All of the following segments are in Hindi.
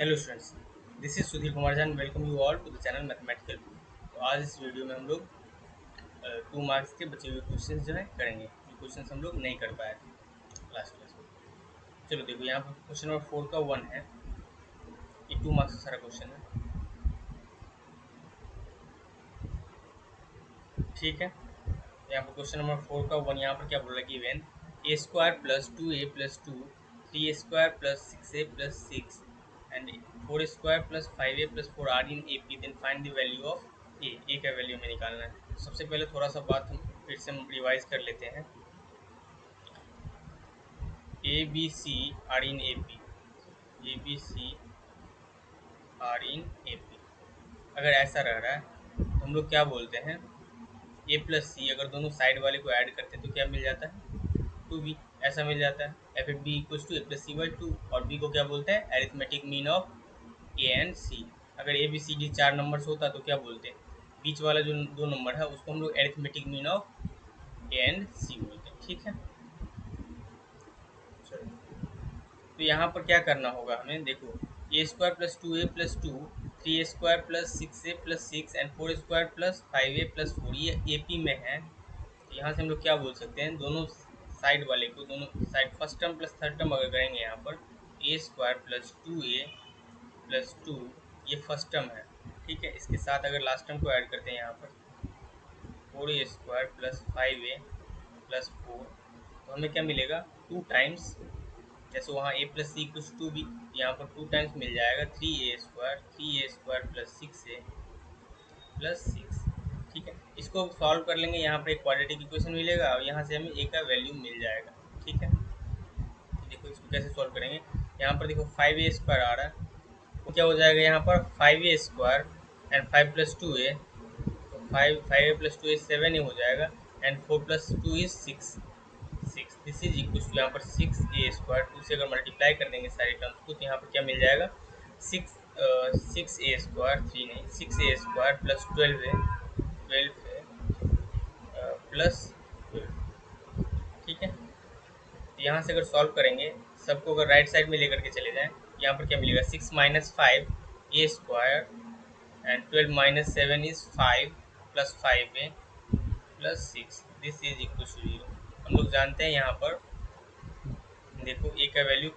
Hello students, this is Sudhir Kumar Jain. Welcome you all to the channel mathematical. तो आज इस वीडियो में हम लोग 2 मार्क्स के बचे हुए क्वेश्चंस जो है करेंगे। ये क्वेश्चंस हम लोग नहीं कर पाए थे लास्ट क्लास में। चलो देखो, यहाँ पर क्वेश्चन नंबर 4 का 1 है। ये 2 मार्क्स का सारा क्वेश्चन है, ठीक है। यहाँ पर क्वेश्चन नंबर 4 का 1 यहाँ पर क्या बोल रहा है कि when A square plus 2a+2 3a² plus 6a+6 and 4a² plus 5a+4 are in AP, then find the value of A का वैल्यू हमें निकालना है। सबसे पहले थोड़ा सा बात हम फिर से हम रिवाइज कर लेते हैं। A B C are in AP, A B C are in AP अगर ऐसा रह रहा है तो हम लोग क्या बोलते हैं, ए प्लस सी अगर दोनों साइड वाले को ऐड करते हैं तो क्या मिल जाता है, 2b। ऐसा मिल जाता है if if B equals to a+c/2। और b को क्या बोलते हैं, arithmetic mean of A and C. अगर A B C D 4 numbers होता तो क्या बोलते हैं, बीच वाला जो 2 नंबर है उसको हम लोग arithmetic mean of A and C बोलते हैं, ठीक है। चलो, तो यहाँ पर क्या करना होगा हमें, देखो a² + 2a+2 3a² + 6a+6 and 4a² + 5a+4 ये AP में है। तो यहाँ से हम लोग क्या बोल सकते हैं, दोनों साइड वाले को, दोनों side first term plus third term अगर करेंगे यहाँ पर a² + 2a+2 ये फर्स्ट टर्म है, ठीक है। इसके साथ अगर लास्ट टर्म को ऐड करते हैं यहाँ पर 4a² + 5a+4, तो हमें क्या मिलेगा, 2 टाइम्स, जैसे वहाँ a+c = 2b, यहाँ पर 2 टाइम्स मिल जाएगा 3a² + 6a+6, ठीक है। इसको सॉल्व कर लेंगे, यहाँ पर एक क्वाड्रेटिक इक्वेशन मिलेगा और यहाँ से हमें a का वैल्यू मिल जाएगा, ठीक है। तो देखो इसको कैसे सॉल्व करेंगे, यहाँ पर देखो 5a² आ रहा है, तो क्या हो जाएगा यहाँ पर 5a² एंड 5 + 2a, तो 5a + 2 इज 7a हो जाएगा and 4 + 2 is 6। This is equal to, यहाँ पर 6a², 2 से अगर मल्टीप्लाई कर देंगे सारी टर्म्स को तो यहाँ पर क्या मिल जाएगा, 6a² 3 नहीं 6a² + 12a प्लस 12, ठीक है। तो यहाँ से अगर सॉल्व करेंगे, सबको अगर राइट साइड में लेकर के चले जाएं, यहाँ पर क्या मिलेगा, 6 - 5a² and 12 - 7 is 5 + 5a + 6। This is equal to 0। हम लोग जानते हैं यहाँ पर देखो ए का वैल्यू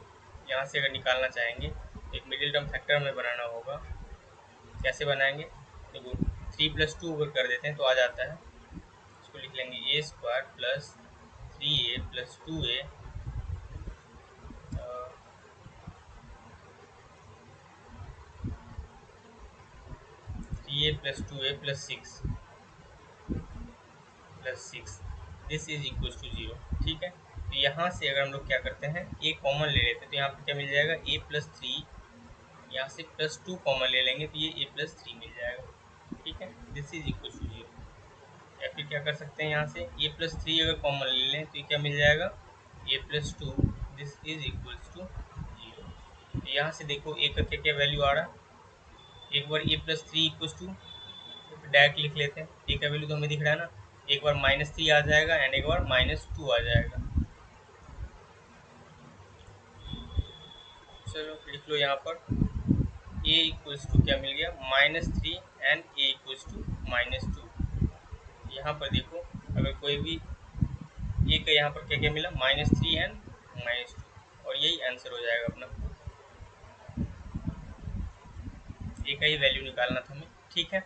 यहाँ से अगर निकालना चाहेंगे तो एक मिडिल टर्म फैक्टर हमें बनाना होगा। कैसे बनाएंगे, देखो 3 + 2 अगर कर देते हैं तो आ जाता है, इसको लिख लेंगे a² + 3a + 2a 3a + 2a + 6 this is equal to 0, ठीक है। तो यहाँ से अगर हम लोग क्या करते हैं, a कॉमन ले लेते हैं तो यहाँ पर क्या मिल जाएगा, a + 3, यहाँ से +2 कॉमन ले लेंगे तो ये a + 3 मिल जाएगा, ठीक है। This is equal to 0। या फिर क्या कर सकते हैं, यहाँ से a + 3 अगर कॉमन ले लें तो ये क्या मिल जाएगा, a + 2, this is equal to 0। तो यहाँ से देखो a का क्या क्या वैल्यू आ रहा है, एक बार a + 3 = डायरेक्ट लिख लेते हैं, a का वैल्यू तो हमें दिख रहा है ना, एक बार -3 आ जाएगा एंड एक बार -2 आ जाएगा। चलो लिख लो यहाँ पर a = क्या मिल गया, -3 एंड a = -2। यहाँ पर देखो अगर कोई भी a का यहाँ पर क्या क्या मिला, -3 एंड -2, और यही आंसर हो जाएगा अपना, a का ही वैल्यू निकालना था हमें, ठीक है।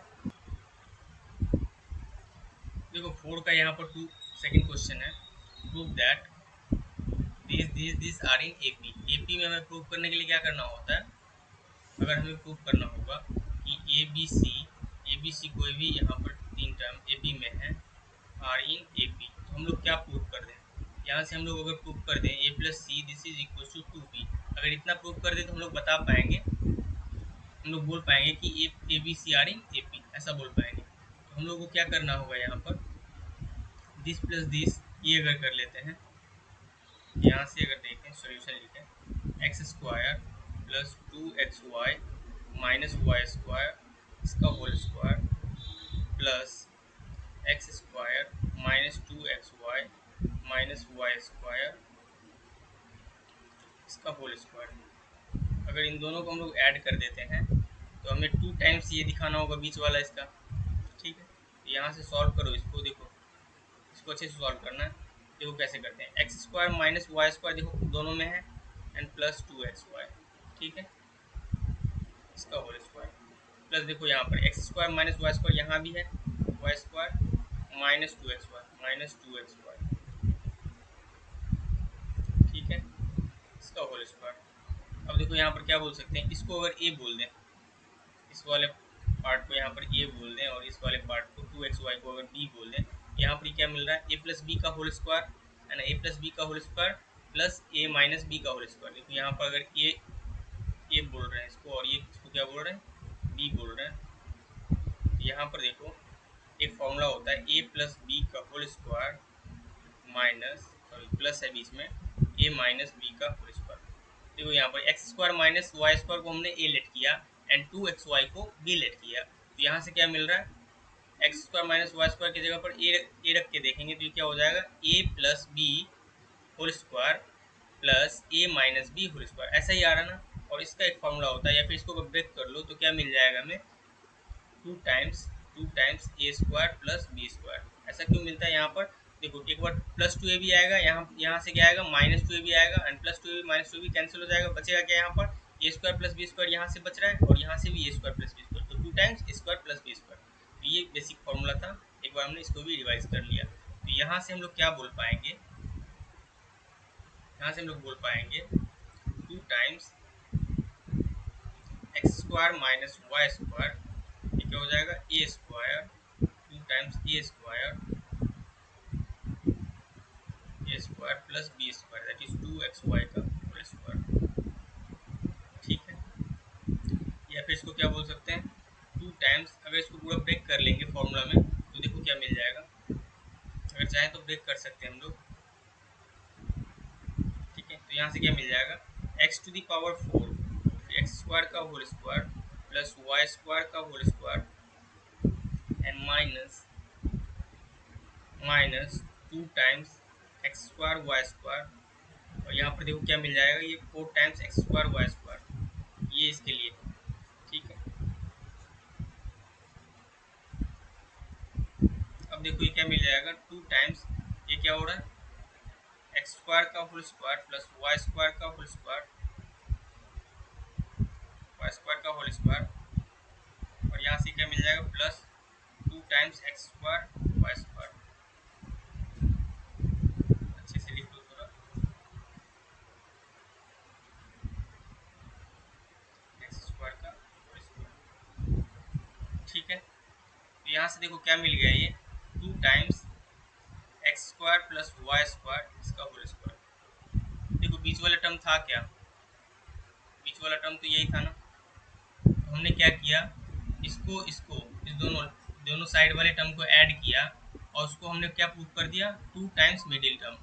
देखो 4 का यहाँ पर सेकंड क्वेश्चन है, prove that this are in AP। AP में हमें प्रूव करने के लिए क्या करना होता है, अगर हमें प्रूव करना होगा कि ए बी सी कोई भी यहाँ पर 3 टर्म AP में है आर इन AP, तो हम लोग क्या प्रूव कर दें, यहाँ से हम लोग अगर प्रूव कर दें a + c this is equal to 2b, अगर इतना प्रूव कर दें तो हम लोग बता पाएंगे, हम लोग बोल पाएंगे कि A B C are in AP, ऐसा बोल पाएंगे। तो हम लोग को क्या करना होगा, यहाँ पर दिस प्लस दिस ये अगर कर लेते हैं, यहाँ से अगर देखें सॉल्यूशन लिखें, x² + 2xy - y² इसका whole square plus x² - 2xy - y² इसका होल स्क्वायर अगर इन दोनों को हम लोग ऐड कर देते हैं तो हमें 2 टाइम्स ये दिखाना होगा बीच वाला इसका। ठीक है, तो यहाँ से सॉल्व करो इसको, देखो इसको अच्छे से सॉल्व करना है। देखो कैसे करते हैं, X square minus Y square देखो दोनों में है, एंड प्लस 2xy। ठीक है, इसका होल स्क्वायर प्लस देखो यहाँ पर X square minus Y square यहाँ भी है, Y square minus 2xy minus 2xy। ठीक है, इसका होल स्क्वायर। अब देखो यहाँ पर क्या बोल सकते हैं, इसको अगर ए बोल दें, इस वाले पार्ट को यहाँ पर ए बोल दें और इस वाले पार्ट को 2xy को अगर बी बोल दें, यहाँ पर क्या मिल रहा है, ए प्लस बी का होल स्क्वायर है ना, ए प्लस बी का whole square plus A minus B का होल स्क्वायर। देखो यहाँ पर अगर ए बोल रहे हैं इसको और ये इसको क्या बोल रहे हैं, बी बोल रहे हैं। यहाँ पर देखो एक फॉर्मूला होता है ए प्लस बी का whole square minus, sorry plus है बीच में, ए माइनस बी का होल स्क्वायर। देखो यहाँ पर X square minus Y square को हमने ए लेट किया एंड 2xy को बी लेट किया, तो यहाँ से क्या मिल रहा है, X square minus Y square की जगह पर ए रख के देखेंगे तो ये क्या हो जाएगा, A plus B whole square plus A minus B whole square, ऐसा ही आ रहा ना। और इसका एक फॉर्मूला होता है, या फिर इसको ब्रेक कर लो तो क्या मिल जाएगा हमें, two times A square plus B square. ऐसा क्यों मिलता है यहाँ पर, देखो एक बार प्लस 2a भी आएगा, यहाँ से क्या आएगा, माइनस 2a भी आएगा, एंड प्लस 2a माइनस 2 भी कैंसिल हो जाएगा, बचेगा क्या यहाँ पर, ए स्क्वायर प्लस बी स्क्वायर यहाँ से बच रहा है और यहाँ से भी ए स्क्वायर प्लस बी स्क्वायर, तो 2 times A square plus B square. तो ये बेसिक फॉर्मूला था, एक बार हमने इसको भी रिवाइज कर लिया। तो यहाँ से हम लोग क्या बोल पाएंगे, यहाँ से हम लोग बोल पाएंगे 2 times X square minus Y square, ये क्या हो जाएगा, A square 2 times A square plus B square that is 2xy का होल स्क्वायर। ठीक है, या फिर इसको क्या बोल सकते हैं, 2 टाइम्स, अगर इसको पूरा ब्रेक कर लेंगे फॉर्मूला में तो देखो क्या मिल जाएगा, अगर चाहे तो ब्रेक कर सकते हैं हम लोग। ठीक है, तो यहाँ से क्या मिल जाएगा, x to the power 4 X square का whole square plus Y square का whole square and minus 2 times X square Y square, और यहाँ पर देखो क्या मिल जाएगा, ये 4 times X square Y square, ये इसके लिए। ठीक है, अब देखो ये क्या मिल जाएगा, 2 टाइम्स, ये क्या हो रहा है, एक्स स्क्वायर का whole square plus Y square का होल स्क्वायर, वाई स्क्वायर का होल स्क्वायर, और यहाँ से क्या मिल जाएगा, plus 2 times X square Y square. अच्छे से लिख लो थोड़ा, एक्स स्क्वायर का होल स्क्वायर। ठीक है, तो यहाँ से देखो क्या मिल गया, ये 2 times X square plus Y square इसका होल स्क्वायर। देखो बीच वाला टर्म था क्या, बीच वाला टर्म तो यही था ना, तो हमने क्या किया, इसको इसको इस दोनों साइड वाले टर्म को ऐड किया और उसको हमने क्या प्रूव कर दिया, 2 times middle term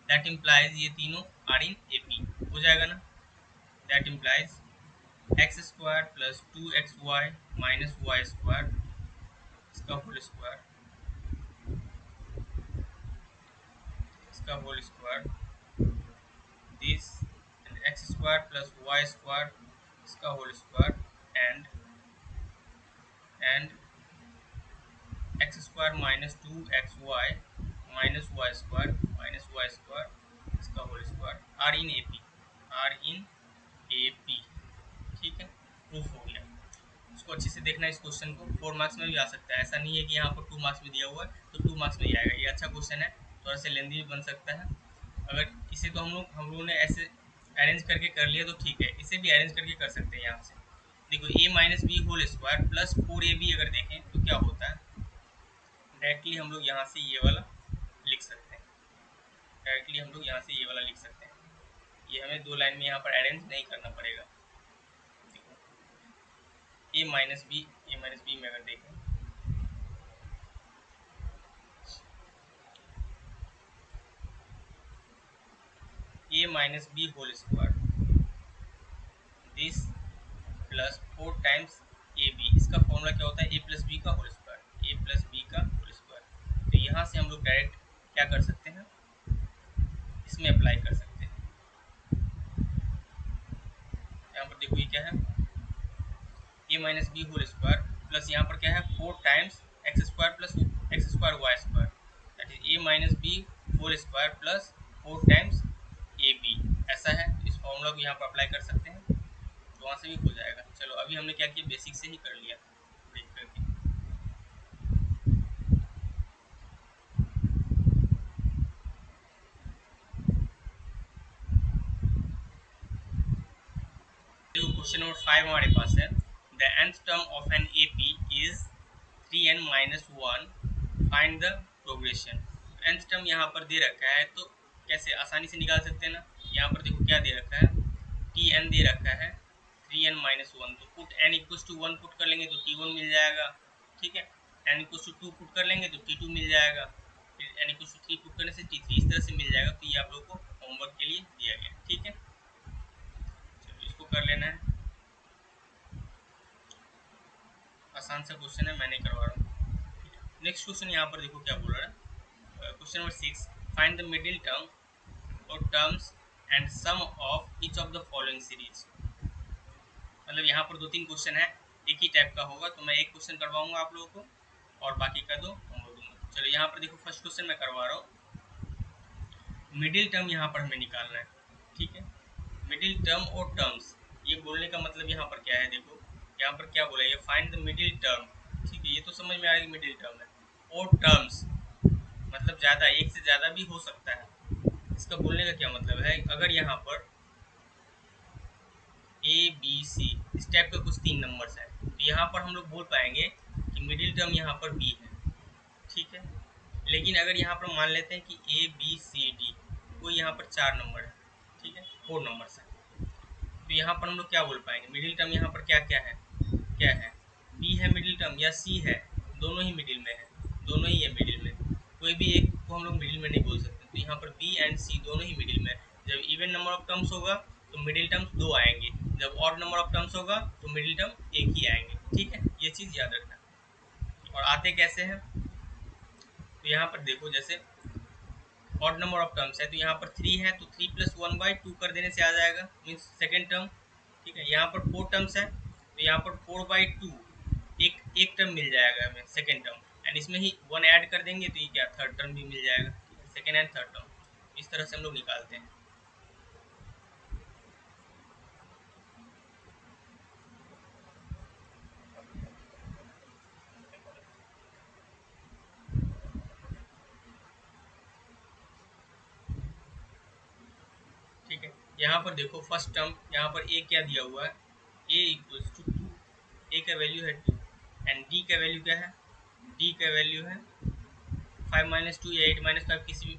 that implies ये तीनों आर इन ए पी, हो जाएगा ना, that implies X square plus 2xy minus Y square इसका होल स्क्वायर, इसका whole square this, and X square plus Y square इसका whole square and X square minus 2xy minus Y square इसका whole square are in A P, are in A P. ठीक है, प्रूफ हो गया। इसको अच्छे से देखना, इस क्वेश्चन को 4 मार्क्स में भी आ सकता है, ऐसा नहीं है कि यहाँ पर 2 मार्क्स में दिया हुआ है तो 2 मार्क्स में ही आएगा। ये अच्छा क्वेश्चन है, थोड़ा सा लेंदी भी बन सकता है, अगर इसे तो हम लोगों ने ऐसे अरेंज करके कर लिया तो ठीक है, इसे भी अरेंज करके कर सकते हैं। यहाँ से देखो a minus B whole square plus 4ab अगर देखें तो क्या होता है, डायरेक्टली हम लोग यहाँ से ये वाला लिख सकते हैं, डायरेक्टली हम लोग यहाँ से ये वाला लिख सकते हैं, ये हमें 2 लाइन में यहाँ पर अरेंज नहीं करना पड़ेगा। a माइनस बी में अगर देखें, a minus B whole square this plus 4 times A B, इसका फॉर्मूला क्या होता है, a प्लस बी का होल स्क्वायर। तो यहाँ से हम लोग डायरेक्ट क्या कर सकते हैं, इसमें अप्लाई कर सकते हैं। देखो ये क्या है, A minus B whole square plus यहाँ पर क्या है 4 times X square plus X square Y square, that is A minus B whole square plus 4 times A B, ऐसा है। इस फॉर्मूला को यहाँ पर अप्लाई कर सकते हैं तो वहाँ से भी हो जाएगा। चलो अभी हमने क्या किया, बेसिक से ही कर लिया देख करके। क्वेश्चन नंबर 5 हमारे पास है, the nth term of an AP is 3n minus 1, find the progression. nth term यहाँ पर दे रखा है तो कैसे आसानी से निकाल सकते हैं ना। यहाँ पर देखो क्या दे रखा है, tn दे रखा है 3n minus 1, तो put n equals to 1 put कर लेंगे तो t1 मिल जाएगा, ठीक है। n इक्वल्स टू 2 पुट कर लेंगे तो t2 मिल जाएगा, फिर n इक्वल्स टू 3 पुट करने से t3, इस तरह से मिल जाएगा। तो ये आप लोग को होमवर्क के लिए दिया गया, ठीक है। चलो इसको कर लेना है, आसान सा क्वेश्चन है, मैं नहीं करवा रहा हूँ। नेक्स्ट क्वेश्चन यहाँ पर देखो क्या बोल रहा है, question number 6, find the middle term और terms and sum of each of the following series. मतलब यहाँ पर 2-3 क्वेश्चन है, एक ही टाइप का होगा, तो मैं एक क्वेश्चन करवाऊंगा आप लोगों को और बाकी का दो होमवर्क दूंगा। चलो यहाँ पर देखो फर्स्ट क्वेश्चन मैं करवा रहा हूँ, मिडिल टर्म यहाँ पर हमें निकालना है, ठीक है। मिडिल टर्म और टर्म्स, ये बोलने का मतलब यहाँ पर क्या है, देखो यहाँ पर क्या बोला, ये फाइंड द मिडिल टर्म, ठीक है, ये तो समझ में आ रहा है कि मिडिल टर्म है। और टर्म्स मतलब ज़्यादा, एक से ज़्यादा भी हो सकता है। इसका बोलने का क्या मतलब है, अगर यहाँ पर ए बी सी इस टाइप का कुछ 3 नंबर्स हैं, तो यहाँ पर हम लोग बोल पाएंगे कि मिडिल टर्म यहाँ पर बी है, ठीक है। लेकिन अगर यहाँ पर मान लेते हैं कि ए बी सी डी कोई यहाँ पर 4 नंबर है, ठीक है, 4 नंबर्स है, तो यहाँ पर हम लोग क्या बोल पाएंगे, मिडिल टर्म यहाँ पर क्या क्या है, क्या है, बी है मिडिल टर्म या सी है, दोनों ही मिडिल में है, दोनों ही है मिडिल में, कोई भी एक को हम लोग मिडिल में नहीं बोल सकते। तो यहाँ पर बी एंड सी दोनों ही मिडिल में है। जब इवन नंबर ऑफ टर्म्स होगा तो मिडिल टर्म्स 2 आएंगे, जब ऑड नंबर ऑफ टर्म्स होगा तो मिडिल टर्म एक ही आएंगे, ठीक है, ये चीज़ याद रखना। और आते कैसे हैं, तो यहाँ पर देखो जैसे ऑड नंबर ऑफ टर्म्स है तो यहाँ पर 3 है तो 3 प्लस 1/2 कर देने से आ जाएगा, मीन्स सेकेंड टर्म, ठीक है। यहाँ पर 4 टर्म्स है तो यहाँ पर 4/2 एक टर्म मिल जाएगा हमें, सेकेंड टर्म, एंड इसमें ही 1 ऐड कर देंगे तो ये क्या थर्ड टर्म भी मिल जाएगा, सेकेंड एंड थर्ड टर्म। इस तरह से हम लोग निकालते हैं। ठीक है, यहाँ पर देखो फर्स्ट टर्म यहाँ पर ए क्या दिया हुआ है, ए इक्वल्स टू 2, ए का वैल्यू है 2 एंड डी का वैल्यू क्या है, डी का वैल्यू है 5 - 2 या 8 - 5, किसी भी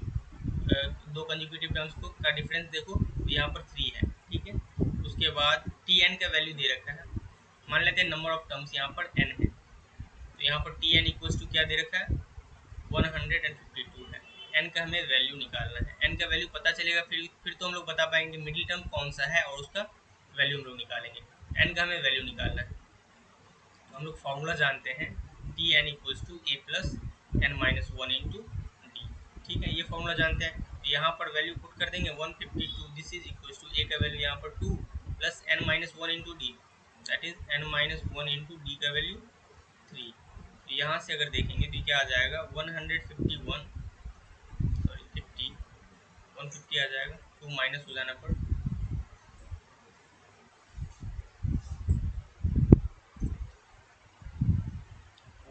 दो कंजिक्यूटिव टर्म्स को का डिफरेंस देखो तो यहाँ पर 3 है, ठीक है। उसके बाद टी एन का वैल्यू दे रखा है, मान लेते हैं नंबर ऑफ टर्म्स यहाँ पर n है, तो यहाँ पर टी एन इक्वल्स टू क्या दे रखा है 152 है। n का हमें वैल्यू निकालना है, n का वैल्यू पता चलेगा फिर तो हम लोग बता पाएंगे मिडिल टर्म कौन सा है और उसका वैल्यू हम लोग निकालेंगे। n का हमें वैल्यू निकालना है, तो हम लोग फॉर्मूला जानते हैं T N equals to A plus N minus 1 into D, ठीक है, ये फॉर्मूला जानते हैं। तो यहाँ पर वैल्यू पुट कर देंगे 152, this is equals to A का वैल्यू यहाँ पर 2 plus N minus 1 into D, that is N minus 1 into D का वैल्यू 3। तो यहाँ से अगर देखेंगे तो क्या आ जाएगा 151, सॉरी 50, 150 आ जाएगा, 2 माइनस हो जाना पर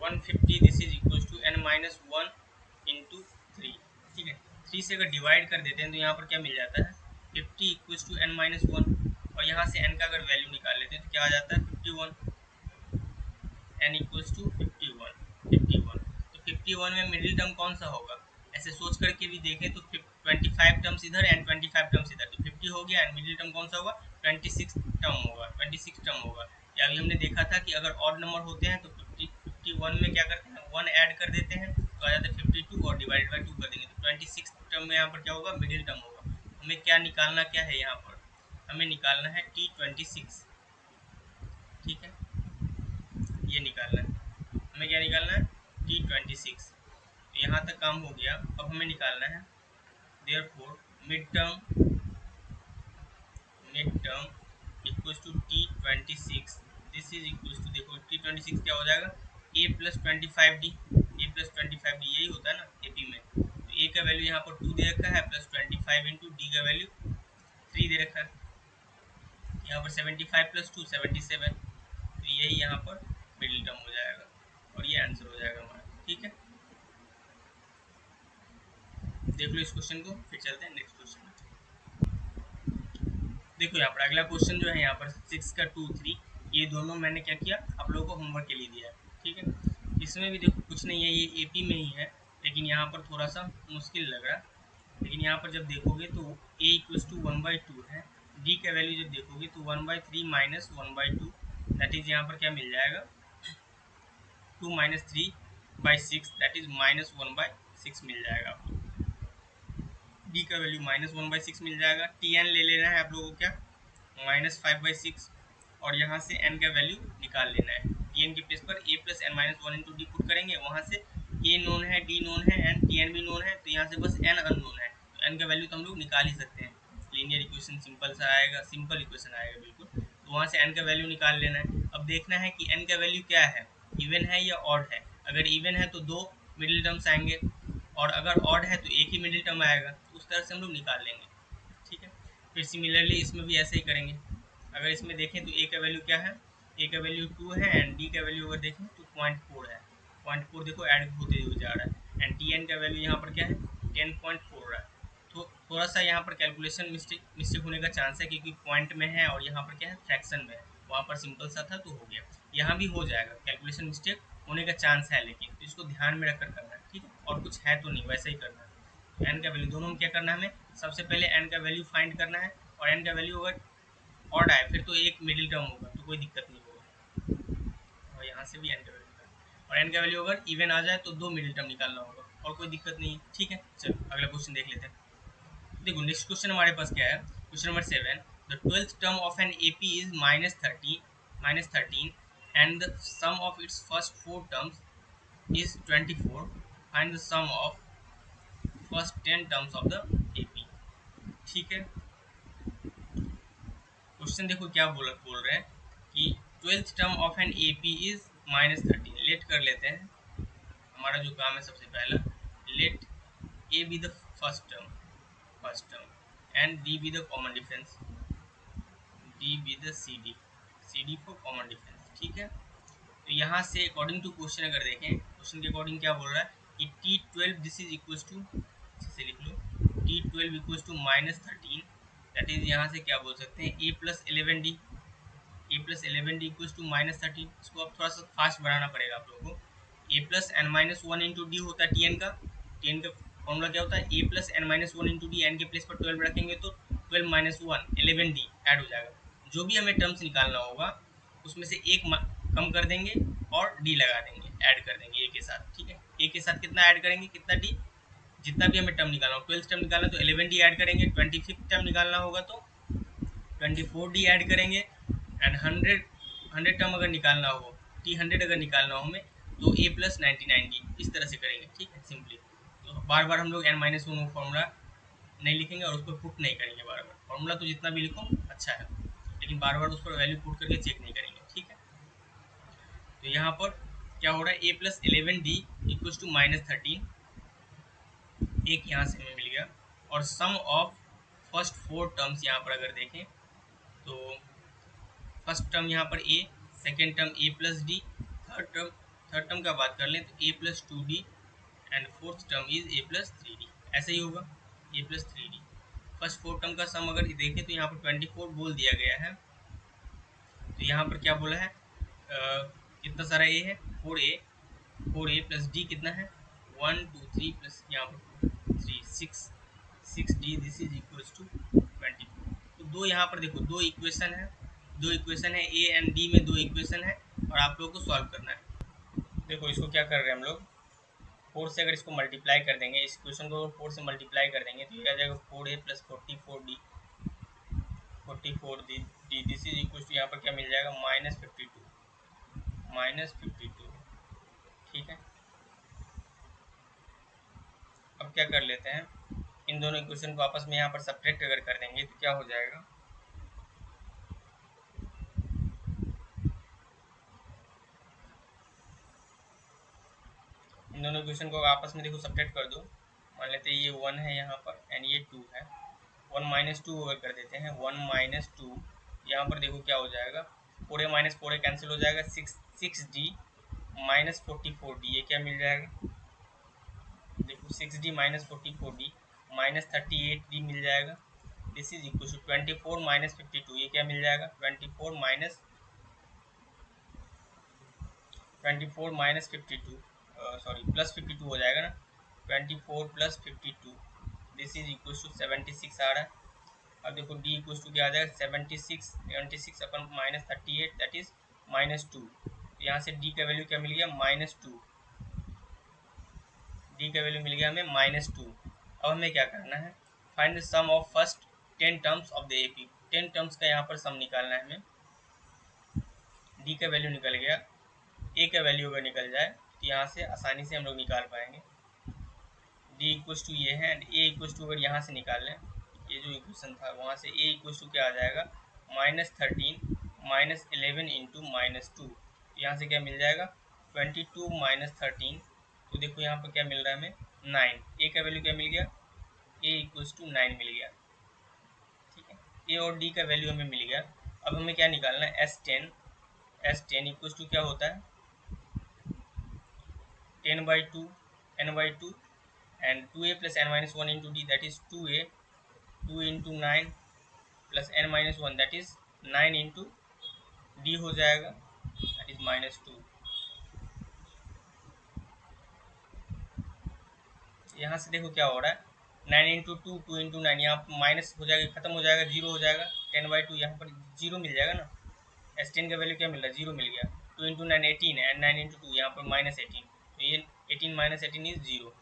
150, this is equals to n minus 1 into 3, ठीक है। 3 से अगर डिवाइड कर देते हैं तो यहाँ पर क्या मिल जाता है 50 इक्वल्स टू n माइनस 1, और यहाँ से n का अगर वैल्यू निकाल लेते हैं तो क्या आ जाता है 51, n इक्वल्स टू 51। तो 51 में मिडिल टर्म कौन सा होगा, ऐसे सोच करके भी देखें तो 25 टर्म्स इधर एंड 25 टर्म्स इधर, तो 50 हो गया, एंड मिडिल टर्म कौन सा होगा 26 टर्म होगा, 26 टर्म होगा। या अभी हमने देखा था कि अगर ऑड नंबर होते हैं तो 51 में क्या करते हैं 1 ऐड कर देते हैं तो आ जाता है 52 और डिवाइडेड बाई 2 कर देंगे तो 26 टर्म में यहाँ पर क्या होगा मिडिल टर्म होगा। हमें क्या निकालना क्या है, यहाँ पर हमें निकालना है T26, ठीक है, ये निकालना है, हमें क्या निकालना है T26। तो यहाँ तक काम हो गया, अब हमें निकालना है therefore mid term equal to T26, this is equal to, देखो T26 क्या हो जाएगा, A प्लस 25D, यही होता है ना AP में। तो A का वैल्यू यहाँ पर 2 दे रखा है, प्लस 25 इंटू D का वैल्यू 3 दे रखा है, यहाँ पर 75 प्लस 2 77, तो यही यहाँ पर मिडिल टर्म हो जाएगा और ये आंसर हो जाएगा हमारा। ठीक है, देख लो इस क्वेश्चन को, फिर चलते हैं नेक्स्ट क्वेश्चन में। देखो यहाँ पर अगला क्वेश्चन जो है यहाँ पर 6 का 2 3, ये दोनों मैंने क्या किया, आप लोगों को होमवर्क के लिए दिया है। ठीक है, इसमें भी देखो कुछ नहीं है, ये AP में ही है, लेकिन यहाँ पर थोड़ा सा मुश्किल लग रहा है। लेकिन यहाँ पर जब देखोगे तो A इक्वल्स टू 1/2 है, D का वैल्यू जब देखोगे तो 1/3 माइनस 1/2, दैट इज यहाँ पर क्या मिल जाएगा, 2 माइनस 3/6, दैट इज -1/6 मिल जाएगा आपको। D का वैल्यू -1/6 मिल जाएगा। Tn ले लेना है आप लोगों को, क्या -5/6, और यहाँ से n का वैल्यू निकाल लेना है। Tn के प्लेस पर a plus n minus 1 into D put करेंगे, वहाँ से a नोन है, D नोन है एंड Tn भी नोन है, तो यहाँ से बस n अननोन है, तो n का वैल्यू तो हम लोग निकाल ही सकते हैं। लीनियर इक्वेशन सिंपल सा आएगा, सिंपल इक्वेशन आएगा बिल्कुल, तो वहाँ से n का वैल्यू निकाल लेना है। अब देखना है कि n का वैल्यू क्या है, इवन है या ऑड है। अगर इवन है तो 2 मिडिल टर्म्स आएंगे, और अगर ऑड है तो एक ही मिडिल टर्म आएगा, तो उस तरह से हम लोग निकाल लेंगे। ठीक है, फिर सिमिलरली इसमें भी ऐसे ही करेंगे। अगर इसमें देखें तो ए का वैल्यू क्या है, ए का वैल्यू 2 है एंड डी का वैल्यू अगर देखें तो 0.4 है, 0.4 देखो ऐड होते हुए जा रहा है, एंड टी एन का वैल्यू यहाँ पर क्या है 10.4 रहा है। तो थोड़ा सा यहाँ पर कैलकुलेशन मिस्टेक होने का चांस है, क्योंकि पॉइंट में है और यहाँ पर क्या है फ्रैक्शन में है, वहाँ पर सिंपल सा था तो हो गया, यहाँ भी हो जाएगा, कैलकुलेशन मिस्टेक होने का चांस है, लेकिन तो इसको ध्यान में रखकर करना है। ठीक है, और कुछ है तो नहीं, वैसे ही करना है। एन का वैल्यू दोनों में क्या करना है, हमें सबसे पहले एन का वैल्यू फाइंड करना है, और एन का वैल्यू अगर ऑड आए फिर तो एक मिडिल टर्म होगा, तो कोई दिक्कत नहीं होगा, और यहाँ से भी एन का वैल्यू, और एन का वैल्यू अगर इवन आ जाए तो 2 मिडिल टर्म निकालना होगा, और कोई दिक्कत नहीं। ठीक है, चलो अगला क्वेश्चन देख लेते हैं। देखो नेक्स्ट क्वेश्चन हमारे पास क्या है, question number 7, the 12th term of an AP is -13 and the sum of its first 4 terms is 24, find the sum of first 10 terms of the AP। ठीक है, क्वेश्चन देखो क्या बोल रहे हैं कि 12th term of an AP is -13, let कर लेते हैं, हमारा जो काम है सबसे पहला, let A be the first term and D be the common difference, D be the CD for common difference. ठीक है, तो यहाँ से अकॉर्डिंग टू क्वेश्चन अगर देखें, क्वेश्चन के अकॉर्डिंग क्या बोल रहा है कि T12 this is equal to, से लिख लो T12 equal to -13, that is यहाँ से क्या बोल सकते हैं A plus 11D, A+11D equals to -13। इसको अब थोड़ा सा फास्ट बढ़ाना पड़ेगा आप लोगों को। A plus N minus 1 into D होता है Tn का, Tn का फॉर्मूला क्या होता है, A plus N minus 1 into D, N के प्लेस पर 12 रखेंगे तो 12 माइनस 1 11D ऐड हो जाएगा। जो भी हमें टर्म्स निकालना होगा उसमें से एक कम कर देंगे और डी लगा देंगे, ऐड कर देंगे ए के साथ। ठीक है, ए के साथ कितना ऐड करेंगे, कितना डी, जितना भी हमें टर्म निकालना हो, 12 टर्म निकालना तो 11D ऐड करेंगे, 25 टर्म निकालना होगा तो 24D ऐड करेंगे, एंड 100 टर्म अगर निकालना हो, T100 अगर निकालना हो हमें, तो A प्लस 99D, इस तरह से करेंगे। ठीक है, सिंपली तो बार बार हम लोग n-1 फॉर्मूला नहीं लिखेंगे और उस पर पुट नहीं करेंगे बार बार, फॉर्मूला तो जितना भी लिखो अच्छा है, लेकिन बार बार उस पर वैल्यू पुट करके चेक नहीं करेंगे। ठीक है, तो यहाँ पर क्या हो रहा है, A plus 11D equals to -13, एक यहाँ से हमें मिल गया, और सम ऑफ फर्स्ट 4 टर्म्स यहाँ पर अगर देखें तो फर्स्ट टर्म यहाँ पर A, second term A plus D, third term का बात कर लें तो A plus 2D and fourth term is A plus 3D, ऐसे ही होगा A plus 3D। First 4 term का सम अगर देखें तो यहाँ पर 24 बोल दिया गया है, तो यहाँ पर क्या बोला है, कितना सारा A है, 4A प्लस D कितना है 1 2 3 प्लस यहाँ पर 3 6D, this is equals to 24। तो दो यहाँ पर देखो दो इक्वेशन है A एंड D में, दो इक्वेशन है और आप लोगों को सॉल्व करना है। देखो इसको क्या कर रहे हैं हम लोग, 4 से अगर इसको मल्टीप्लाई कर देंगे, इस क्वेश्चन को 4 से मल्टीप्लाई कर देंगे तो ये आ जाएगा 4A plus 44D, this is equal to यहाँ पर क्या मिल जाएगा -52। ठीक है, अब क्या कर लेते हैं, इन दोनों इक्वेशन को आपस में यहाँ पर सब्ट्रैक्ट अगर कर देंगे तो क्या हो जाएगा, दोनों क्वेश्चन को आपस में देखो सब्ट्रैक्ट कर दो। मान लेते हैं ये 1 है यहाँ पर एंड ये 2 है। 1 माइनस 2 अगर कर देते हैं, 1 माइनस 2 यहाँ पर देखो क्या हो जाएगा, 4a माइनस 4a कैंसिल हो जाएगा, 6d माइनस 44d, ये क्या मिल जाएगा, देखो 6d minus 44d minus 38d मिल जाएगा। This is equal to 24 minus 52, ये क्या मिल जाएगा, 24 माइनस 52 सॉरी प्लस 52 हो जाएगा ना, 24 plus 52 this is equal to 76 आ रहा है। अब देखो डी इक्वल टू क्या आ जाएगा, 76 upon minus 38 that is minus 2। यहाँ से डी का वैल्यू क्या मिल गया, माइनस 2, डी का वैल्यू मिल गया हमें माइनस 2। अब हमें क्या करना है, find the sum of first 10 terms of the AP. 10 terms का यहाँ पर सम निकालना है हमें। डी का वैल्यू निकल गया, ए का वैल्यू अगर निकल जाए तो यहाँ से आसानी से हम लोग निकाल पाएंगे। डी इक्वल्स टू ये है एंड ए इक्वल्स टू अगर यहाँ से निकाल लें, ये जो इक्वेशन था वहाँ से ए इक्वल्स टू क्या आ जाएगा, -13 माइनस 11 इंटू माइनस 2, यहाँ से क्या मिल जाएगा 22 माइनस 13। तो देखो यहाँ पर क्या मिल रहा है हमें 9। ए का वैल्यू क्या मिल गया, ए इक्वल्स टू 9 मिल गया। ठीक है, ए और डी का वैल्यू हमें मिल गया। अब हमें क्या निकालना है, S10 इक्वल्स टू क्या होता है 10/2 n/2 and 2a plus n minus 1 into d that is 2a, 2 into 9 plus n minus 1 that is 9 into d हो जाएगा that is -2। यहाँ से देखो क्या हो रहा है, 9 इंटू 2, 2 इंटू 9, यहाँ माइनस हो जाएगा, खत्म हो जाएगा, 0 हो जाएगा, 10/2 यहाँ पर 0 मिल जाएगा ना। S10 का वैल्यू क्या मिल रहा है, 0 मिल गया। 2 इंटू 9 18 है एंड 9 इंटू 2 यहाँ पर -18, तो ये 18 माइनस 18 इज 0।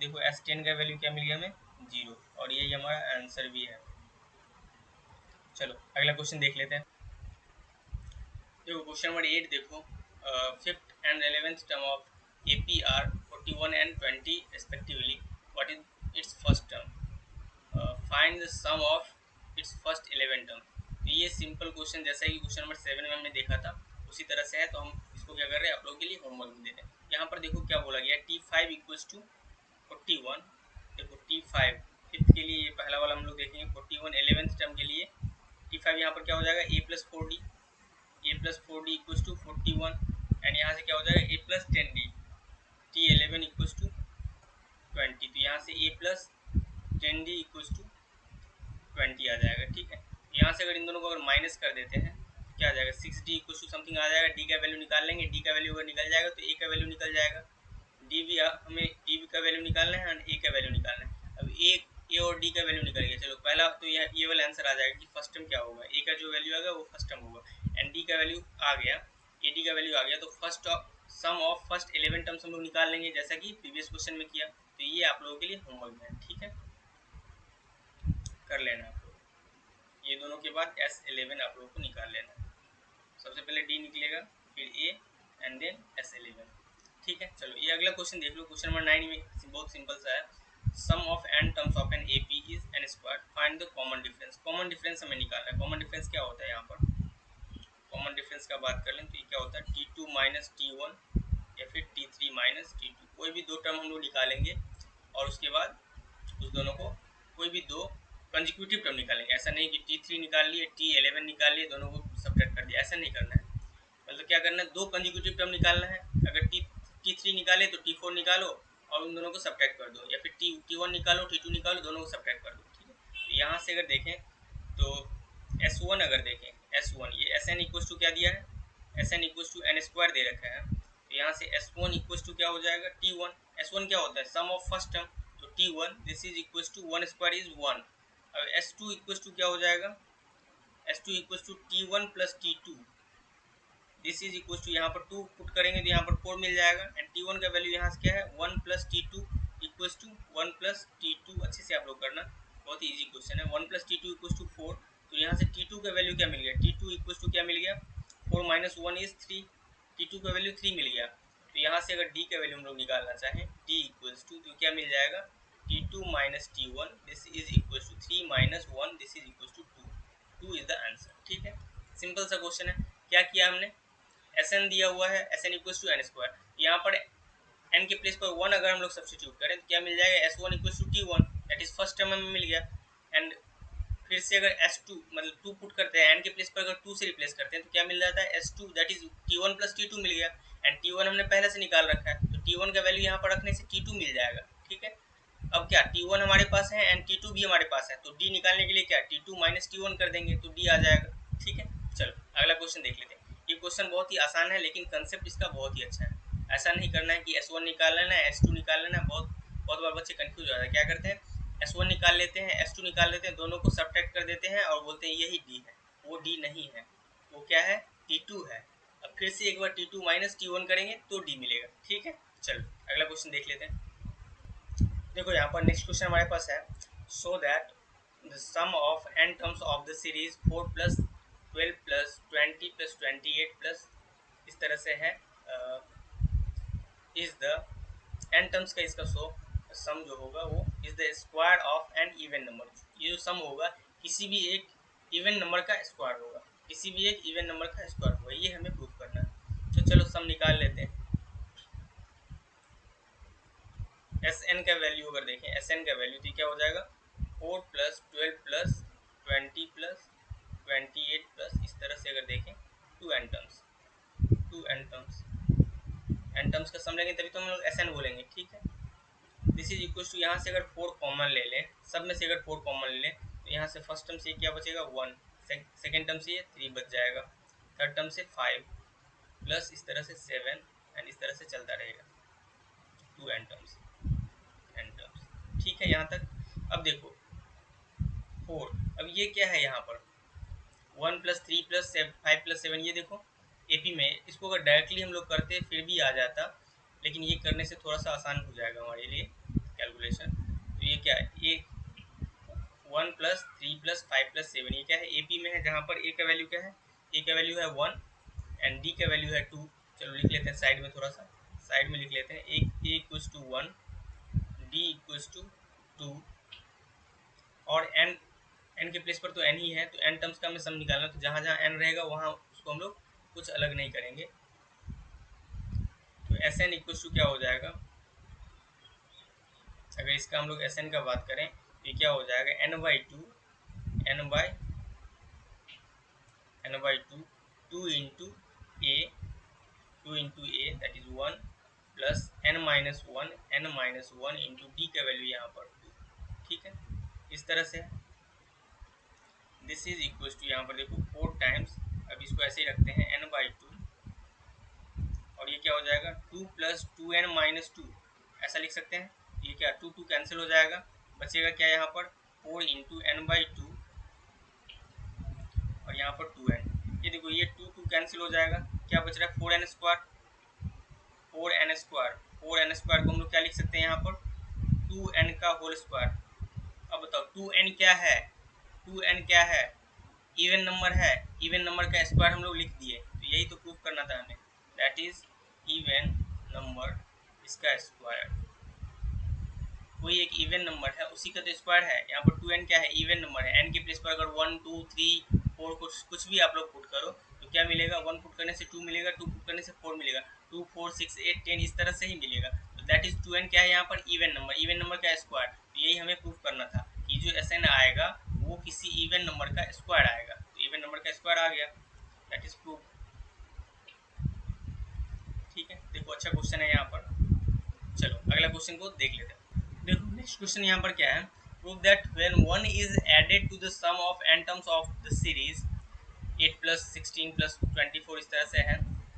देखो S10 का वैल्यू क्या मिल गया हमें, 0, और यही हमारा आंसर भी है। चलो अगला क्वेश्चन देख लेते हैं। देखो क्वेश्चन नंबर 8 देखो, 5th and 11th term of AP are 41 and 20 respectively. What is its first term? Find the sum of its first 11 term। तो ये सिंपल क्वेश्चन जैसा कि क्वेश्चन नंबर 7 में हमने देखा था उसी तरह से है, तो हम इसको क्या कर रहे हैं, आप लोगों के लिए होमवर्क दे रहे हैं। यहाँ पर देखो क्या बोला गया, T5 इक्वल्स टू 41। देखो T5 फिफ्थ के लिए ये पहला वाला हम लोग देखेंगे, 41 11th टर्म के लिए T5 यहाँ पर क्या हो जाएगा, a plus 4d, a plus 4d equals to 41 and यहाँ से क्या हो जाएगा a plus 10d, T11 equals to 20। तो यहाँ से a plus 10d equals to 20 आ जाएगा। ठीक है, यहाँ से अगर इन दोनों को अगर माइनस कर देते हैं तो क्या आ जाएगा, 6d इक्वल्स टू समथिंग आ जाएगा। d का वैल्यू निकाल लेंगे, d का वैल्यू अगर निकल जाएगा तो a का वैल्यू निकल जाएगा। d भी हमें d का वैल्यू निकालना है और a का वैल्यू निकालना है। अब a और d का वैल्यू निकल गया, चलो पहला तो ये वाला आंसर आ जाएगा कि फर्स्ट टर्म क्या होगा, a का जो वैल्यू आएगा वो फर्स्ट टर्म होगा एंड d का वैल्यू आ गया, ad का वैल्यू आ गया, तो first sum of first 11 terms हम लोग निकाल लेंगे जैसा कि प्रीवियस क्वेश्चन में किया। तो ये आप लोगों के लिए होमवर्क में है, ठीक है, कर लेना आप लोग। ये दोनों के बाद S11 आप लोगों को निकाल लेना है। सबसे पहले d निकलेगा, फिर a एंड देन S11। ठीक है, चलो ये अगला क्वेश्चन देख लो। क्वेश्चन नंबर 9 में बहुत सिंपल सा है, sum of n terms of an AP is n square, find the common difference. Common difference हमें निकालना है। कॉमन डिफरेंस क्या होता है, यहाँ पर कॉमन डिफरेंस का बात कर लें तो ये क्या होता है, T2 माइनस T1 या फिर T3 माइनस T2। कोई भी दो टर्म हम लोग निकालेंगे और उसके बाद उस दोनों को कोई भी दो कंजिक्यूटिव टर्म निकालेंगे। ऐसा नहीं कि T3 निकाल लिए, T11 निकाल लिए, दोनों को सब्ट्रैक्ट कर दिया, ऐसा नहीं करना है। मतलब क्या करना है, दो कंजिक्यूटिव टर्म निकालना है। अगर T3 निकाले तो T4 निकालो और उन दोनों को सब्ट्रैक्ट कर दो, या फिर T1 निकालो, T2 निकालो, दोनों को सब्ट्रैक्ट कर दो। ठीक है, तो यहाँ से अगर देखें तो S1 अगर देखें, S1 ये Sn इक्वल्स टू क्या दिया है, Sn equals to n square दे रखा है। तो यहाँ से S1 इक्वल्स टू क्या हो जाएगा, T1। S1 क्या होता है, सम ऑफ फर्स्ट टर्म, तो T1 this is equals to 1 square is 1। अब S2 इक्वल्स टू क्या हो जाएगा, S2 equals to T1 plus T2, this is equals to यहाँ पर 2 पुट करेंगे तो यहाँ पर 4 मिल जाएगा एंड T1 का वैल्यू यहाँ से क्या है, 1 plus T2 equals to 1 plus T2। अच्छे से आप लोग करना, बहुत ही ईजी क्वेश्चन है। 1 प्लस T2 इक्वल्स टू 4, तो यहाँ से T2 का वैल्यू क्या मिल गया, T2 इक्वल्स टू क्या मिल गया, 4 माइनस 1 इज 3, T2 का वैल्यू 3 मिल गया। तो यहाँ से अगर D का वैल्यू हम लोग निकालना चाहें, D इक्वल्स टू तो क्या मिल जाएगा, T2 minus T1 this is equals to 3 minus 1 this is equals to 2 is the answer. ठीक है, सिंपल सा क्वेश्चन है। क्या किया हमने, Sn दिया हुआ है, Sn equals to n square, यहाँ पर n के प्लेस पर 1 अगर हम लोग सब्स्टिट्यूट करें तो क्या मिल जाएगा, S1 equals to T1, that is first term हमें मिल गया। एंड फिर से अगर S2 मतलब 2 पुट करते हैं, n के प्लेस पर अगर 2 से रिप्लेस करते हैं तो क्या मिल जाता है, S2 that is T1 plus T2 मिल गया। एंड T1 हमने पहले से निकाल रखा है, तो T1 का वैल्यू यहाँ पर रखने से T2 मिल जाएगा। ठीक है, अब क्या T1 हमारे पास है एंड T2 भी हमारे पास है, तो D निकालने के लिए क्या T2 माइनस T1 कर देंगे तो D आ जाएगा। ठीक है, चलो अगला क्वेश्चन देख लेते हैं। ये क्वेश्चन बहुत ही आसान है लेकिन कंसेप्ट इसका बहुत ही अच्छा है। ऐसा नहीं करना है कि S1 निकाल लेना है, S2 निकाल लेना है, बहुत बार बच्चे कंफ्यूज हो जाते हैं। क्या करते हैं, S1 निकाल लेते हैं, S2 निकाल लेते हैं, दोनों को सब्ट्रैक्ट कर देते हैं और बोलते हैं यही D है। वो D नहीं है, वो क्या है, T2 है। अब फिर से एक बार T2 माइनस T1 करेंगे तो D मिलेगा। ठीक है, चलो अगला क्वेश्चन देख लेते हैं। देखो यहाँ पर नेक्स्ट क्वेश्चन हमारे पास है, so that the sum of n terms of the series 4 plus 12 plus 20 plus 28 plus इस तरह से है, इज द n टर्म्स का इसका सम जो होगा वो is the square of an even number. ये जो सम होगा किसी भी एक इवन नंबर का स्क्वायर होगा, किसी भी एक इवन नंबर का स्क्वायर होगा, ये हमें प्रूव करना है। तो चलो सम निकाल लेते हैं। Sn का वैल्यू अगर देखें, Sn का वैल्यू तो क्या हो जाएगा, 4 प्लस 12 प्लस 20 प्लस 28 प्लस इस तरह से अगर देखें 2n terms, 2n terms, n terms का सम लेंगे तभी तो हम लोग Sn बोलेंगे। ठीक है, दिस इज इक्वल टू, यहाँ से अगर 4 कॉमन ले लें, सब में से अगर 4 कॉमन ले लें तो यहाँ से फर्स्ट टर्म से क्या बचेगा 1, सेकेंड टर्म से ये 3 बच जाएगा, थर्ड टर्म से 5 प्लस इस तरह से 7 एंड इस तरह से चलता रहेगा 2n टर्म्स, n टर्म्स। ठीक है यहाँ तक। अब देखो 4, अब ये क्या है यहाँ पर 1 प्लस 3 प्लस 5 प्लस 7, ये देखो एपी में इसको अगर डायरेक्टली हम लोग करते फिर भी आ जाता, लेकिन ये करने से थोड़ा सा आसान हो जाएगा हमारे लिए कैलकुलेशन। तो ये क्या है, ये 1 प्लस 3 प्लस 5 प्लस 7, ये क्या है एपी में है, जहाँ पर ए का वैल्यू क्या है, ए का वैल्यू है 1 एंड डी का वैल्यू है 2। चलो लिख लेते हैं साइड में, थोड़ा सा साइड में लिख लेते हैं, A equals to 1, D equals to 2 और n के प्लेस पर तो n ही है, तो n टर्म्स का हमें सम निकालना, तो जहाँ जहाँ n रहेगा वहाँ उसको हम लोग कुछ अलग नहीं करेंगे। तो Sn इक्वल्स टू क्या हो जाएगा, अगर इसका हम लोग Sn का बात करें तो क्या हो जाएगा, n by two, two into A that is 1 plus n minus one into D का वैल्यू यहाँ पर 2। ठीक है, इस तरह से दिस इज इक्वल टू, यहाँ पर देखो 4 टाइम्स, अब इसको ऐसे ही रखते हैं n बाई टू और ये क्या हो जाएगा 2 प्लस 2n माइनस 2, ऐसा लिख सकते हैं। ये क्या 2 कैंसिल हो जाएगा, बचेगा क्या यहाँ पर 4 इंटू n बाई टू और यहाँ पर 2n। ये देखो ये 2 कैंसिल हो जाएगा, क्या बच रहा है 4n स्क्वायर, 4n स्क्वायर को हम लोग क्या लिख सकते हैं यहाँ पर 2n का होल स्क्वायर। अब बताओ 2n क्या है, 2n क्या है, इवन नंबर है, इवन नंबर का स्क्वायर हम लोग लिख दिए, तो यही तो प्रूफ करना था हमें, दैट इज इवन नंबर इसका स्क्वायर। कोई एक इवन नंबर है उसी का तो स्क्वायर है। यहाँ पर 2n क्या है, इवन नंबर है, n के प्लेस पर अगर 1 2 3 4 कुछ भी आप लोग पुट करो तो क्या मिलेगा, 1 पुट करने से 2 मिलेगा, 2 पुट करने से 4 मिलेगा, 2 4 6 8 10 इस तरह से ही मिलेगा। तो दैट इज 2n क्या है यहाँ पर इवन नंबर का स्क्वायर। तो यही हमें प्रूफ करना था कि जो Sn आएगा वो किसी इवन नंबर का स्क्वायर आएगा, तो इवन नंबर का स्क्वायर आ गया, दैट इज प्रूफ। ठीक है, देखो अच्छा क्वेश्चन है यहाँ पर। चलो अगला क्वेश्चन को देख लेते हैं। देखो नेक्स्ट क्वेश्चन यहाँ पर क्या है, prove that when 1 is added to the sum of n terms of the series 8 plus 16 plus 24 इस तरह से है,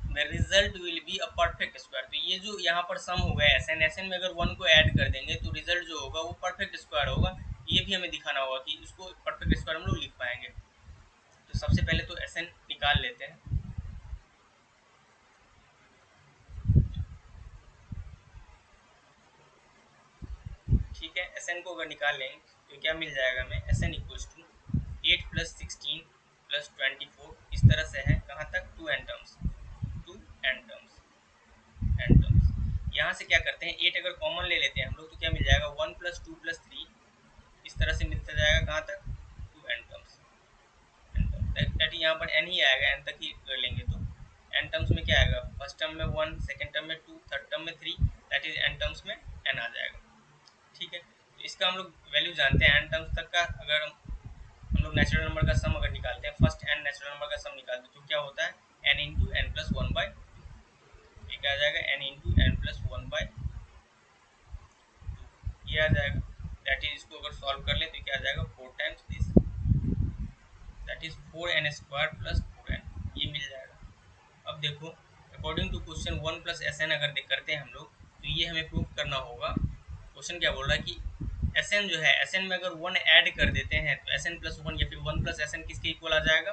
the result will be a perfect square. तो ये जो यहाँ पर सम होगा Sn में अगर 1 को ऐड कर देंगे तो रिजल्ट जो होगा वो परफेक्ट स्क्वायर होगा। ये भी हमें दिखाना होगा कि उसको परफेक्ट स्क्वायर हम लोग लिख पाएंगे। तो सबसे पहले तो Sn निकाल लेते हैं। ठीक है, Sn को अगर निकाल लेंगे तो क्या मिल जाएगा हमें, Sn equals to 8 plus 16 plus 24 इस तरह से है, कहाँ तक 2n टर्म्स, यहाँ से क्या करते हैं 8 अगर कॉमन ले लेते हैं हम लोग तो क्या मिल जाएगा 1 प्लस 2 प्लस 3 इस तरह से मिलता जाएगा, कहाँ तक 2n टर्म्स, दैट यहाँ पर n ही आएगा, n तक ही कर लेंगे तो n टर्म्स में क्या आएगा, फर्स्ट टर्म में 1, सेकेंड टर्म में 2, थर्ड टर्म में 3, दैट इज n टर्म्स में n आ जाएगा। ठीक है, तो इसका हम लोग वैल्यू जानते हैं n टर्म्स तक का। अगर हम लोग नेचुरल नंबर का सम अगर निकालते हैं, फर्स्ट n नेचुरल नंबर का सम निकालते हैं, तो क्या होता है n into n plus one by, ये क्या आ जाएगा n into n plus one by, ये आ जाएगा। दैट इज इसको अगर सॉल्व कर ले तो क्या आ जाएगा 4 times this, that is 4n square plus 4n, ये मिल जाएगा। अब देखो according to question 1 plus s n अगर करते हैं हम लोग, तो ये हमें प्रूव करना होगा। क्वेश्चन क्या बोल रहा है कि एसएन जो है, एसएन में अगर 1 ऐड कर देते हैं तो एसएन प्लस 1 या फिर 1 प्लस एसएन किसके इक्वल आ जाएगा,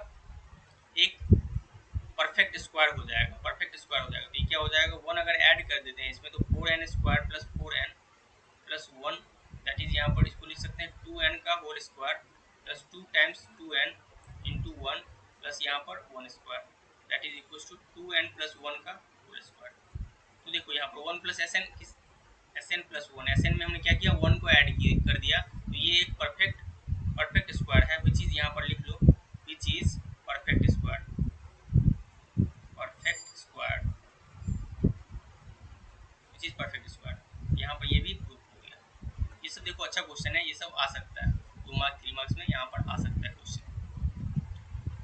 एक परफेक्ट स्क्वायर हो जाएगा, परफेक्ट स्क्वायर हो जाएगा। तो ये क्या हो जाएगा 1 अगर ऐड कर देते हैं इसमें, तो 4n square plus 4n plus 1, that is यहाँ पर इसको लिख सकते हैं 2n का whole square plus 2 times 2n into 1 plus यहाँ पर 1 square, that is equal to 2n plus 1 का होल स्क्वायर। तो देखो यहाँ पर 1 plus s n plus 1, s n में हमने क्या किया 1 को ऐड कर दिया, तो ये एक परफेक्ट स्क्वायर है, विच इज यहाँ पर लिख लो, which is perfect square, perfect square, which is perfect square. यहाँ पर ये भी प्रूफ हो गया। ये सब देखो अच्छा क्वेश्चन है, ये सब आ सकता है 2 मार्क्स 3 मार्क्स में, यहाँ पर आ सकता है क्वेश्चन,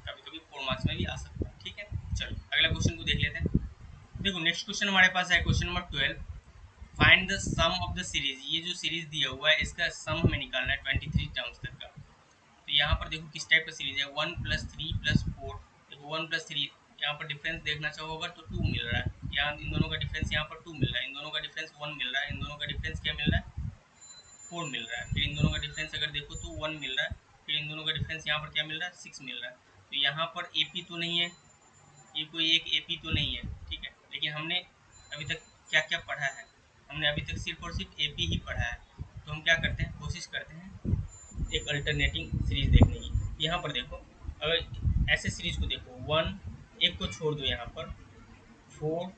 कभी कभी 4 मार्क्स में भी आ सकता है। ठीक है, चलो अगला क्वेश्चन को देख लेते हैं। देखो नेक्स्ट क्वेश्चन हमारे पास है question number 12, find the sum of the series. ये जो सीरीज दिया हुआ है इसका सम हमें निकालना है 23 टर्म्स तक का। तो यहाँ पर देखो किस टाइप का सीरीज है, 1 प्लस 3 प्लस 4, देखो 1 प्लस 3, यहाँ पर डिफरेंस देखना चाहोगे तो 2 मिल रहा है, यहाँ इन दोनों का डिफरेंस यहाँ पर 2 मिल रहा है, इन दोनों का डिफरेंस 1 मिल रहा है, इन दोनों का डिफरेंस क्या मिल रहा है 4 मिल रहा है, फिर इन दोनों का डिफरेंस अगर देखो तो 1 मिल रहा है, फिर इन दोनों का डिफरेंस यहाँ पर क्या मिल रहा है 6 मिल रहा है। तो यहाँ पर AP तो नहीं है, ये कोई एक AP तो नहीं है, ठीक है, लेकिन हमने अभी तक क्या क्या पढ़ा है, हमने अभी तक सिर्फ और सिर्फ AP ही पढ़ा है। तो हम क्या करते हैं, कोशिश करते हैं एक अल्टरनेटिंग सीरीज देखने की। यहाँ पर देखो अगर ऐसे सीरीज को देखो 1, एक को छोड़ दो यहाँ पर 4,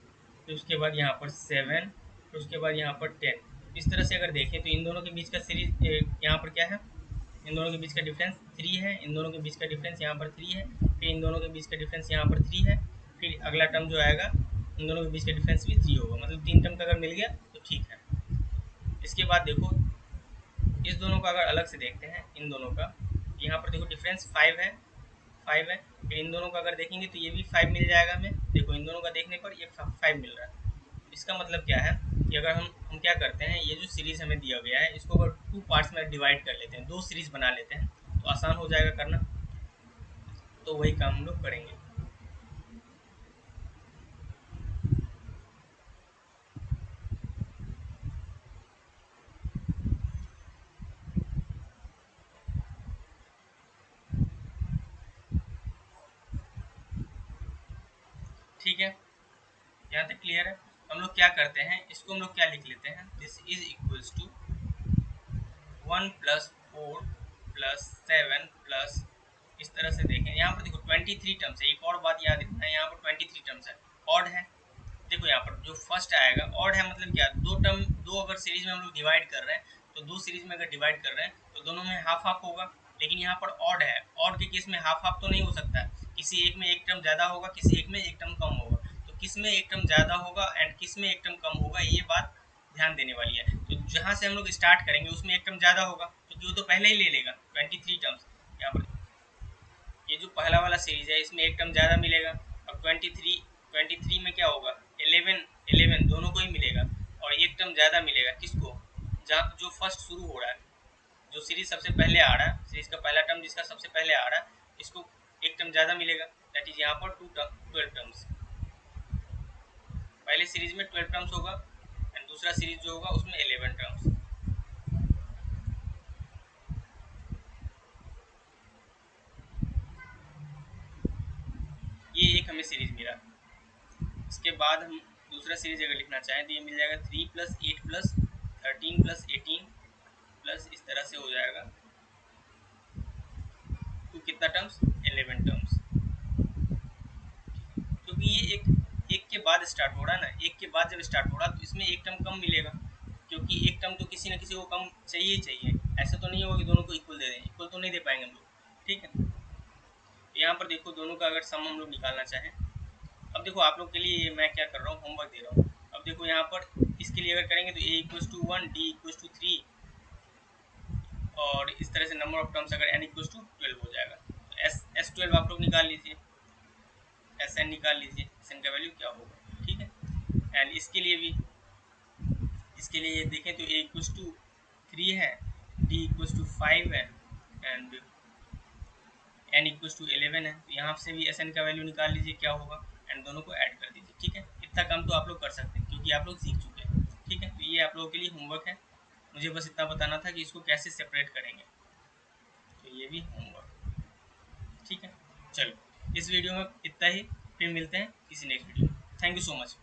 फिर उसके बाद यहाँ पर 7, फिर उसके बाद यहाँ पर 10, इस तरह से अगर देखें तो इन दोनों के बीच का सीरीज यहाँ पर क्या है, इन दोनों के बीच का डिफरेंस 3 है, इन दोनों के बीच का डिफरेंस यहाँ पर 3 है, फिर इन दोनों के बीच का डिफरेंस यहाँ पर 3 है, फिर अगला टर्म जो आएगा इन दोनों के बीच का डिफरेंस भी 3 होगा, मतलब 3 टर्म का अगर मिल गया तो ठीक है। इसके बाद देखो इस दोनों का अगर अलग से देखते हैं, इन दोनों का यहाँ पर देखो डिफरेंस 5 है, फिर इन दोनों का अगर देखेंगे तो ये भी 5 मिल जाएगा हमें, देखो इन दोनों का देखने पर ये 5 मिल रहा है। इसका मतलब क्या है कि अगर हम क्या करते हैं, ये जो सीरीज हमें दिया गया है इसको अगर 2 पार्ट्स में डिवाइड कर लेते हैं, 2 सीरीज बना लेते हैं तो आसान हो जाएगा करना, तो वही काम हम लोग करेंगे। ठीक है, यहाँ तक क्लियर है। हम लोग क्या करते हैं, इसको हम लोग क्या लिख लेते हैं, this is equals to 1 plus 4 plus 7 plus, इस तरह से देखें यहाँ पर देखो 23 टर्म्स है। एक और बात याद रखना है, यहाँ पर 23 टर्म्स है, ऑड है। देखो यहाँ पर जो फर्स्ट आएगा ऑड है, मतलब क्या, दो अगर सीरीज में हम लोग डिवाइड कर रहे हैं तो 2 सीरीज में अगर डिवाइड कर रहे हैं तो दोनों में हाफ हाफ होगा, लेकिन यहाँ पर ऑड है, ऑड के केस में हाफ हाफ तो नहीं हो सकता है, किसी एक में एक टर्म ज़्यादा होगा, किसी एक में एक टर्म कम होगा। तो किस में एक टर्म ज़्यादा होगा एंड किस में एक टर्म कम होगा, ये बात ध्यान देने वाली है। तो जहाँ से हम लोग स्टार्ट करेंगे उसमें एक टर्म ज़्यादा होगा, क्योंकि वो तो पहले ही ले लेगा 23 टर्म्स। यहाँ पर ये जो पहला वाला सीरीज है इसमें एक टर्म ज़्यादा मिलेगा, और 23 में क्या होगा 11 दोनों को ही मिलेगा, और एक टर्म ज़्यादा मिलेगा किसको, जहाँ जो फर्स्ट शुरू हो रहा है, जो सीरीज सबसे पहले आ रहा है, सीरीज का पहला टर्म जिसका सबसे पहले आ रहा है, इसको एक टर्म ज़्यादा मिलेगा, दैट इज यहाँ पर 12 टर्म्स। पहले सीरीज में 12 टर्म्स होगा एंड दूसरा सीरीज जो होगा उसमें 11 टर्म्स। ये एक हमें सीरीज मिला। इसके बाद हम दूसरा सीरीज अगर लिखना चाहें तो ये मिल जाएगा 3 प्लस 8 प्लस 13 प्लस 18 प्लस, इस तरह से हो जाएगा तो कितना टर्म्स 11 टर्म्स, क्योंकि ये एक के बाद स्टार्ट हो रहा है ना, एक के बाद जब स्टार्ट हो रहा है तो इसमें एक टर्म कम मिलेगा, क्योंकि एक टर्म तो किसी न किसी को कम चाहिए ही चाहिए, ऐसा तो नहीं होगा कि दोनों को इक्वल दे दें, इक्वल तो नहीं दे पाएंगे हम लोग। ठीक है, तो यहाँ पर देखो दोनों का अगर सम हम लोग निकालना चाहें, अब अब देखो आप लोग के लिए मैं क्या कर रहा हूँ, होमवर्क दे रहा हूँ। अब देखो यहाँ पर इसके लिए अगर करेंगे तो a equals to 1, d equals to 3 और इस तरह से नंबर ऑफ टर्म्स अगर n इक्वल्स टू 12 हो जाएगा। तो S12 आप लोग निकाल लीजिए, Sn निकाल लीजिए, Sn का वैल्यू क्या होगा, ठीक है। एंड इसके लिए भी, इसके लिए ये देखें तो a इक्वल्स टू 3 है, d इक्वल्स टू 5 है एंड n इक्वल्स टू 11 है। तो यहाँ से भी Sn का वैल्यू निकाल लीजिए क्या होगा एंड दोनों को ऐड कर दीजिए, ठीक है। इतना काम तो आप लोग कर सकते हैं क्योंकि आप लोग सीख चुके हैं, ठीक है। तो ये आप लोगों के लिए होमवर्क है, मुझे बस इतना बताना था कि इसको कैसे सेपरेट करेंगे, तो ये भी होमवर्क, ठीक है। चलो इस वीडियो में इतना ही, फिर मिलते हैं किसी नेक्स्ट वीडियो में। Thank you so much.